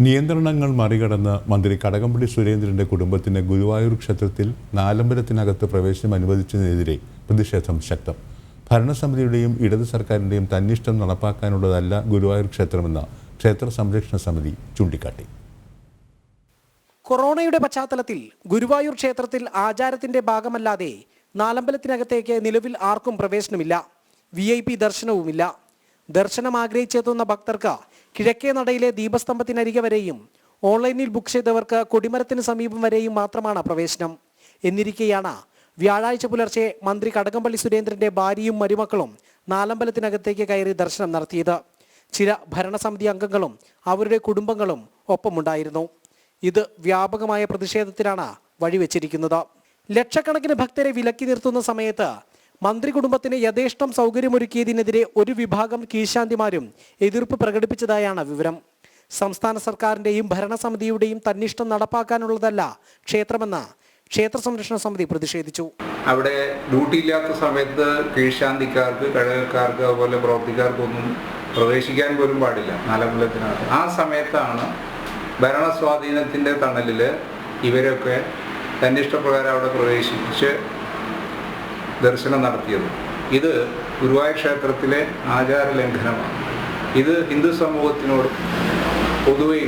നിയന്ത്രണങ്ങൾ മറികടന്ന് മന്ത്രി കടകംപള്ളി സുരേന്ദ്രന്റെ കുടുംബത്തിന് ഗുരുവായൂർ ക്ഷേത്രത്തിൽ നാലമ്പലത്തിനകത്ത് പ്രവേശനം അനുവദിച്ചതിനെതിരെ പ്രതിഷേധം ശക്തം. ഭരണസമിതിയുടെയും ഇടത് സർക്കാരിന്റെയും തന്നിഷ്ടം നടപ്പാക്കാനുള്ളതല്ല ഗുരുവായൂർ ക്ഷേത്രമെന്ന് ക്ഷേത്ര സംരക്ഷണ സമിതി ചൂണ്ടിക്കാട്ടി. കൊറോണയുടെ പശ്ചാത്തലത്തിൽ ഗുരുവായൂർ ക്ഷേത്രത്തിൽ ആചാരത്തിന്റെ ഭാഗമല്ലാതെ നാലമ്പലത്തിനകത്തേക്ക് നിലവിൽ ആർക്കും പ്രവേശനമില്ല. VIP ദർശനവുമില്ല. ദർശനം ആഗ്രഹിച്ചെത്തുന്ന ഭക്തർക്ക് കിഴക്കേ നടയിലെ ദീപസ്തംഭത്തിനരികെ വരെയും ഓൺലൈനിൽ ബുക്ക് ചെയ്തവർക്ക് കൊടിമരത്തിന് സമീപം വരെയും മാത്രമാണ് പ്രവേശനം. എന്നിരിക്കെയാണ് വ്യാഴാഴ്ച പുലർച്ചെ മന്ത്രി കടകംപള്ളി സുരേന്ദ്രന്റെ ഭാര്യയും മരുമക്കളും നാലമ്പലത്തിനകത്തേക്ക് കയറി ദർശനം നടത്തിയത്. ചില ഭരണസമിതി അംഗങ്ങളും അവരുടെ കുടുംബങ്ങളും ഒപ്പമുണ്ടായിരുന്നു. ഇത് വ്യാപകമായ പ്രതിഷേധത്തിനാണ് വഴിവെച്ചിരിക്കുന്നത്. ലക്ഷക്കണക്കിന് ഭക്തരെ വിലക്കി നിർത്തുന്ന സമയത്ത് മന്ത്രി കുടുംബത്തിന് യഥേഷ്ടം സൗകര്യമൊരുക്കിയതിനെതിരെ ഒരു വിഭാഗം കീഴ്ശാന്തിമാരും എതിർപ്പ് പ്രകടിപ്പിച്ചതായാണ് വിവരം. സംസ്ഥാന സർക്കാരിന്റെയും ഭരണസമിതിയുടെയും തന്നിഷ്ടം നടപ്പാക്കാനുള്ളതല്ല ക്ഷേത്രമെന്ന് ക്ഷേത്ര സംരക്ഷണ സമിതി പ്രതിഷേധിച്ചു. അവിടെ ഡ്യൂട്ടി ഇല്ലാത്ത സമയത്ത് കീഴ്ശാന്തിക്കാർക്ക്, കഴകക്കാർക്ക്, അതുപോലെ പ്രവർത്തിക്കാർക്കൊന്നും പ്രവേശിക്കാൻ പോലും പാടില്ല നാലമ്പലത്തിനകത്ത്. ആ സമയത്താണ് ഭരണസ്വാധീനത്തിൻ്റെ തണലിൽ ഇവരൊക്കെ തന്നിഷ്ടപ്രകാരം അവിടെ പ്രവേശിച്ച് ദർശനം നടത്തിയത്. ഇത് ഗുരുവായൂർ ക്ഷേത്രത്തിലെ ആചാര ലംഘനമാണ്. ഇത് ഹിന്ദു സമൂഹത്തിനോട് പൊതുവെ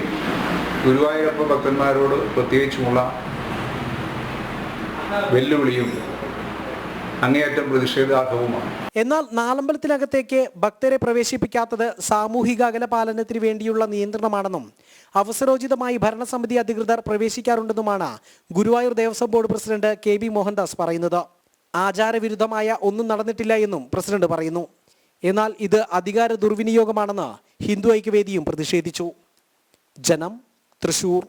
ഗുരുവായൂരപ്പ ഭക്തന്മാരോട് പ്രത്യേകിച്ചുമുള്ള വെല്ലുവിളിയും അങ്ങേയറ്റം പ്രതിഷേധാർഹവുമാണ്. എന്നാൽ നാലമ്പലത്തിനകത്തേക്ക് ഭക്തരെ പ്രവേശിപ്പിക്കാത്തത് സാമൂഹിക അകല പാലനത്തിന് വേണ്ടിയുള്ള നിയന്ത്രണമാണെന്നും അവസരോചിതമായി ഭരണസമിതി അധികൃതർ പ്രവേശിക്കാറുണ്ടെന്നുമാണ് Guruvayur Devaswom board president KB Mohandas പറയുന്നത്. ആചാരവിരുദ്ധമായ ഒന്നും നടന്നിട്ടില്ല എന്നും പ്രസിഡന്റ് പറയുന്നു. എന്നാൽ ഇത് അധികാര ദുർവിനിയോഗമാണെന്ന് ഹിന്ദു ഐക്യവേദിയും പ്രതിഷേധിച്ചു. ജനം, തൃശൂർ.